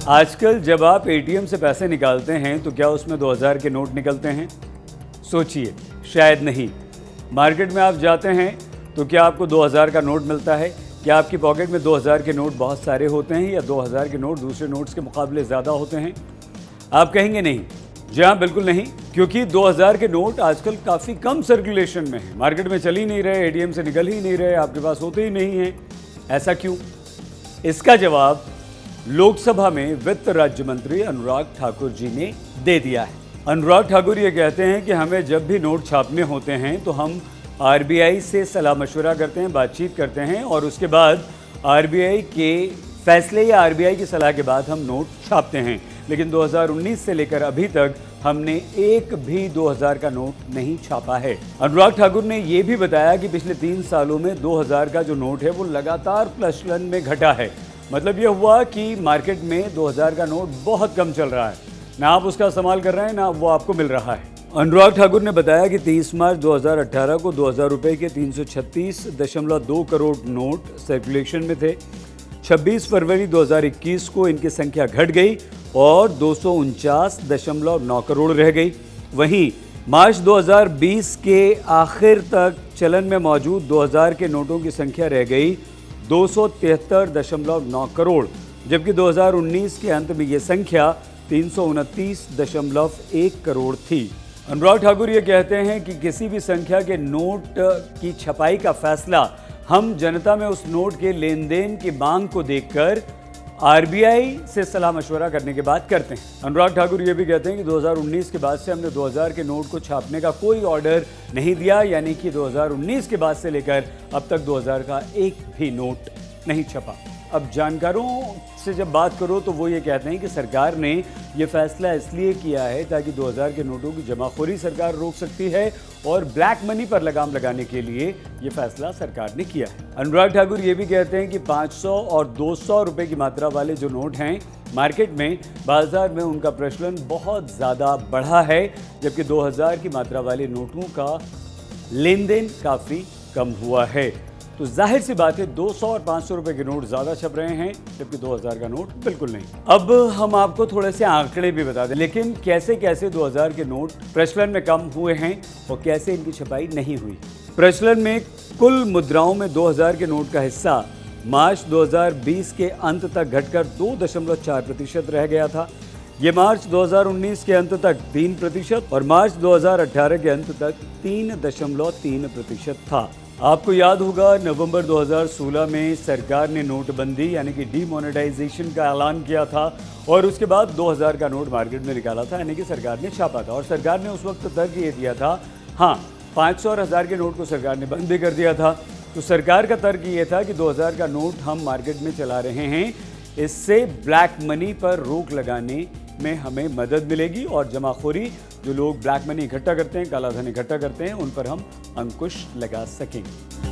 आजकल जब आप एटीएम से पैसे निकालते हैं तो क्या उसमें 2000 के नोट निकलते हैं? सोचिए, शायद नहीं। मार्केट में आप जाते हैं तो क्या आपको 2000 का नोट मिलता है? क्या आपकी पॉकेट में 2000 के नोट बहुत सारे होते हैं या 2000 के नोट दूसरे नोट्स के मुकाबले ज़्यादा होते हैं? आप कहेंगे नहीं। जी हाँ, बिल्कुल नहीं, क्योंकि 2000 के नोट आजकल काफ़ी कम सर्कुलेशन में है। मार्केट में चल ही नहीं रहे, एटीएम से निकल ही नहीं रहे, आपके पास होते ही नहीं हैं। ऐसा क्यों? इसका जवाब लोकसभा में वित्त राज्य मंत्री अनुराग ठाकुर जी ने दे दिया है। अनुराग ठाकुर ये कहते हैं कि हमें जब भी नोट छापने होते हैं तो हम आरबीआई से सलाह मशवरा करते हैं, बातचीत करते हैं और उसके बाद आरबीआई के फैसले या आरबीआई की सलाह के बाद हम नोट छापते हैं। लेकिन 2019 से लेकर अभी तक हमने एक भी 2000 का नोट नहीं छापा है। अनुराग ठाकुर ने यह भी बताया कि पिछले 3 सालों में 2000 का जो नोट है वो लगातार प्रचलन में घटा है। मतलब यह हुआ कि मार्केट में 2000 का नोट बहुत कम चल रहा है, ना आप उसका इस्तेमाल कर रहे हैं ना वो आपको मिल रहा है। अनुराग ठाकुर ने बताया कि 30 मार्च 2018 को 2000 रुपए के 336.2 करोड़ नोट सर्कुलेशन में थे। 26 फरवरी 2021 को इनकी संख्या घट गई और 249.9 करोड़ रह गई। वहीं मार्च 2020 के आखिर तक चलन में मौजूद 2000 के नोटों की संख्या रह गई 273.9 करोड़, जबकि 2019 के अंत में ये संख्या 329.1 करोड़ थी। अनुराग ठाकुर ये कहते हैं कि किसी भी संख्या के नोट की छपाई का फैसला हम जनता में उस नोट के लेन देन की मांग को देखकर आरबीआई से सलाह मशवरा करने के बाद करते हैं। अनुराग ठाकुर ये भी कहते हैं कि 2019 के बाद से हमने 2000 के नोट को छापने का कोई ऑर्डर नहीं दिया, यानी कि 2019 के बाद से लेकर अब तक 2000 का एक भी नोट नहीं छपा। अब जानकारों से जब बात करो तो वो ये कहते हैं कि सरकार ने ये फैसला इसलिए किया है ताकि 2000 के नोटों की जमाखोरी सरकार रोक सकती है और ब्लैक मनी पर लगाम लगाने के लिए ये फैसला सरकार ने किया है। अनुराग ठाकुर ये भी कहते हैं कि 500 और 200 रुपए की मात्रा वाले जो नोट हैं मार्केट में, बाजार में उनका प्रचलन बहुत ज़्यादा बढ़ा है, जबकि 2000 की मात्रा वाले नोटों का लेन देन काफ़ी कम हुआ है। तो जाहिर सी बात है 200 और 500 रुपए के नोट ज़्यादा छप रहे हैं, जबकि 2000 का नोट बिल्कुल नहीं। अब हम आपको थोड़े से आंकड़े भी बता दें, लेकिन कैसे कैसे 2000 के नोट प्रचलन में कम हुए हैं और कैसे इनकी छपाई नहीं हुई। प्रचलन में कुल मुद्राओं में 2000 के नोट का हिस्सा मार्च 2020 के अंत तक घटकर 2.4% रह गया था। ये मार्च 2019 के अंत तक 3% और मार्च 2018 के अंत तक 3.3% था। आपको याद होगा नवंबर 2016 में सरकार ने नोटबंदी यानी कि डीमोनेटाइजेशन का ऐलान किया था और उसके बाद 2000 का नोट मार्केट में निकाला था, यानी कि सरकार ने छापा था और सरकार ने उस वक्त तर्क ये दिया था, हाँ 500 और 1000 के नोट को सरकार ने बंद भी कर दिया था। तो सरकार का तर्क ये था कि 2000 का नोट हम मार्केट में चला रहे हैं, इससे ब्लैक मनी पर रोक लगाने में हमें मदद मिलेगी और जमाखोरी, जो लोग ब्लैक मनी इकट्ठा करते हैं, काला धन इकट्ठा करते हैं, उन पर हम अंकुश लगा सकेंगे।